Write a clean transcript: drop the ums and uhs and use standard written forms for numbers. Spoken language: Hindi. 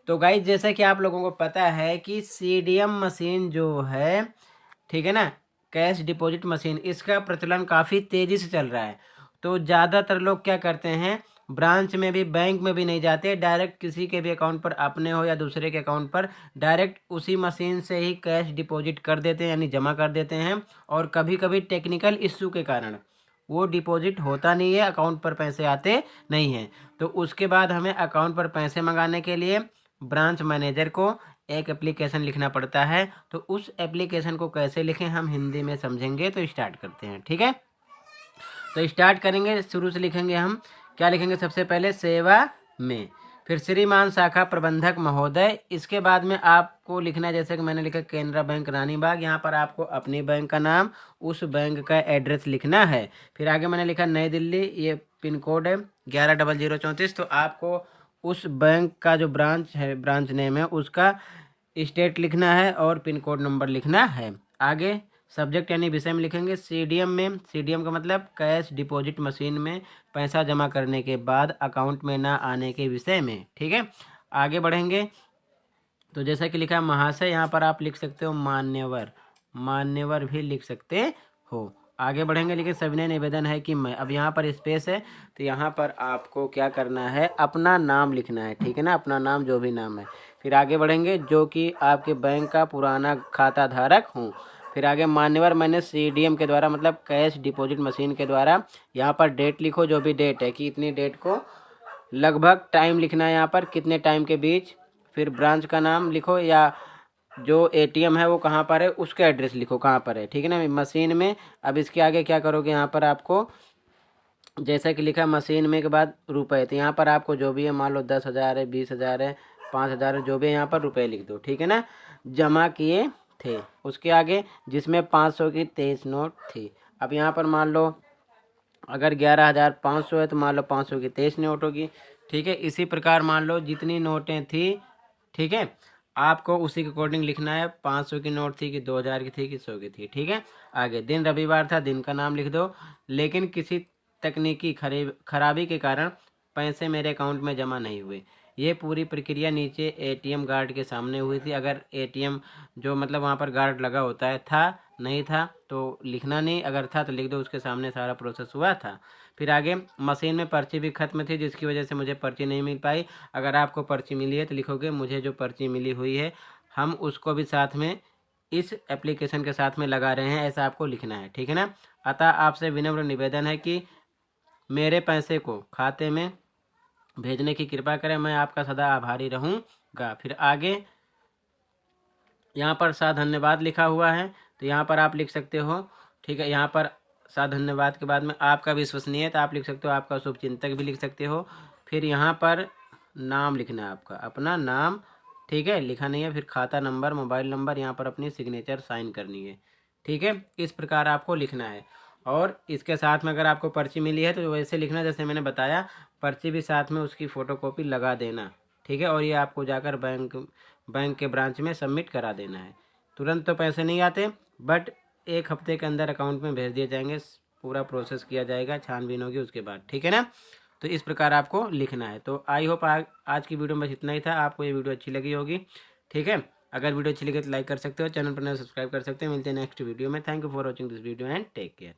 तो गाइज जैसा कि आप लोगों को पता है कि सीडीएम मशीन जो है, ठीक है ना, कैश डिपॉजिट मशीन, इसका प्रचलन काफ़ी तेज़ी से चल रहा है। तो ज़्यादातर लोग क्या करते हैं, ब्रांच में भी बैंक में भी नहीं जाते, डायरेक्ट किसी के भी अकाउंट पर, अपने हो या दूसरे के अकाउंट पर, डायरेक्ट उसी मशीन से ही कैश डिपॉजिट कर देते हैं, यानी जमा कर देते हैं। और कभी कभी टेक्निकल इश्यू के कारण वो डिपॉजिट होता नहीं है, अकाउंट पर पैसे आते नहीं हैं। तो उसके बाद हमें अकाउंट पर पैसे मंगाने के लिए ब्रांच मैनेजर को एक एप्लीकेशन लिखना पड़ता है। तो उस एप्लीकेशन को कैसे लिखें हम हिंदी में समझेंगे। तो स्टार्ट करते हैं, ठीक है। तो स्टार्ट करेंगे, शुरू से लिखेंगे हम। क्या लिखेंगे, सबसे पहले सेवा में, फिर श्रीमान शाखा प्रबंधक महोदय। इसके बाद में आपको लिखना है, जैसे कि मैंने लिखा केनरा बैंक रानीबाग, यहाँ पर आपको अपनी बैंक का नाम, उस बैंक का एड्रेस लिखना है। फिर आगे मैंने लिखा नई दिल्ली, ये पिन कोड है 110034। तो आपको उस बैंक का जो ब्रांच है, ब्रांच नेम है, उसका स्टेट लिखना है और पिन कोड नंबर लिखना है। आगे सब्जेक्ट यानी विषय में लिखेंगे सीडीएम में, सीडीएम का मतलब कैश डिपॉजिट मशीन में पैसा जमा करने के बाद अकाउंट में ना आने के विषय में, ठीक है। आगे बढ़ेंगे तो जैसा कि लिखा है महाशय, यहाँ पर आप लिख सकते हो मान्यवर, मान्यवर भी लिख सकते हो। आगे बढ़ेंगे, लेकिन सविनय निवेदन है कि मैं, अब यहाँ पर स्पेस है, तो यहाँ पर आपको क्या करना है, अपना नाम लिखना है, ठीक है ना, अपना नाम जो भी नाम है। फिर आगे बढ़ेंगे, जो कि आपके बैंक का पुराना खाता धारक हूँ। फिर आगे मान्यवर मैंने सीडीएम के द्वारा, मतलब कैश डिपॉजिट मशीन के द्वारा, यहाँ पर डेट लिखो, जो भी डेट है कि इतनी डेट को, लगभग टाइम लिखना है यहाँ पर, कितने टाइम के बीच। फिर ब्रांच का नाम लिखो, या जो एटीएम है वो कहाँ पर है, उसका एड्रेस लिखो कहाँ पर है, ठीक है ना, मशीन में। अब इसके आगे क्या करोगे, यहाँ पर आपको जैसा कि लिखा मशीन में के बाद रुपए, तो यहाँ पर आपको जो भी है, मान लो 10,000 है, 20,000 है, 5,000 है, जो भी है यहाँ पर रुपए लिख दो, ठीक है ना, जमा किए थे। उसके आगे जिसमें 500 की 23 नोट थी। अब यहाँ पर मान लो अगर 11,500 है, तो मान लो 500 की 23 नोट होगी, ठीक है। इसी प्रकार मान लो जितनी नोटें थी, ठीक है, आपको उसी के अकॉर्डिंग लिखना है। 500 की नोट थी कि 2,000 की थी कि 100 की थी, ठीक है। आगे दिन रविवार था, दिन का नाम लिख दो। लेकिन किसी तकनीकी खराबी के कारण पैसे मेरे अकाउंट में जमा नहीं हुए। ये पूरी प्रक्रिया नीचे एटीएम गार्ड के सामने हुई थी। अगर एटीएम जो मतलब वहाँ पर गार्ड लगा होता है, था नहीं था तो लिखना नहीं, अगर था तो लिख दो, उसके सामने सारा प्रोसेस हुआ था। फिर आगे मशीन में पर्ची भी खत्म थी, जिसकी वजह से मुझे पर्ची नहीं मिल पाई। अगर आपको पर्ची मिली है तो लिखोगे मुझे जो पर्ची मिली हुई है, हम उसको भी साथ में इस एप्लीकेशन के साथ में लगा रहे हैं, ऐसा आपको लिखना है, ठीक है ना। अतः आपसे विनम्र निवेदन है कि मेरे पैसे को खाते में भेजने की कृपा करें, मैं आपका सदा आभारी रहूँगा। फिर आगे यहाँ पर सा धन्यवाद लिखा हुआ है, तो यहाँ पर आप लिख सकते हो, ठीक है। यहाँ पर सा धन्यवाद के बाद में आपका विश्वसनीय, तो आप लिख सकते हो आपका शुभचिंतक भी लिख सकते हो। फिर यहाँ पर नाम लिखना है, आपका अपना नाम, ठीक है, लिखा नहीं है। फिर खाता नंबर, मोबाइल नंबर, यहाँ पर अपनी सिग्नेचर साइन करनी है, ठीक है। इस प्रकार आपको लिखना है। और इसके साथ में अगर आपको पर्ची मिली है तो वैसे लिखना जैसे मैंने बताया, पर्ची भी साथ में उसकी फ़ोटोकॉपी लगा देना, ठीक है। और ये आपको जाकर बैंक के ब्रांच में सबमिट करा देना है। तुरंत तो पैसे नहीं आते, बट 1 हफ्ते के अंदर अकाउंट में भेज दिए जाएंगे, पूरा प्रोसेस किया जाएगा, छानबीन होगी उसके बाद, ठीक है ना। तो इस प्रकार आपको लिखना है। तो आई होप आज की वीडियो में बस इतना ही था, आपको ये वीडियो अच्छी लगी होगी, ठीक है। अगर वीडियो अच्छी लगी तो लाइक कर सकते हो, चैनल पर नए सब्सक्राइब कर सकते हो। मिलते हैं नेक्स्ट वीडियो में। Thank you for watching this video and take care.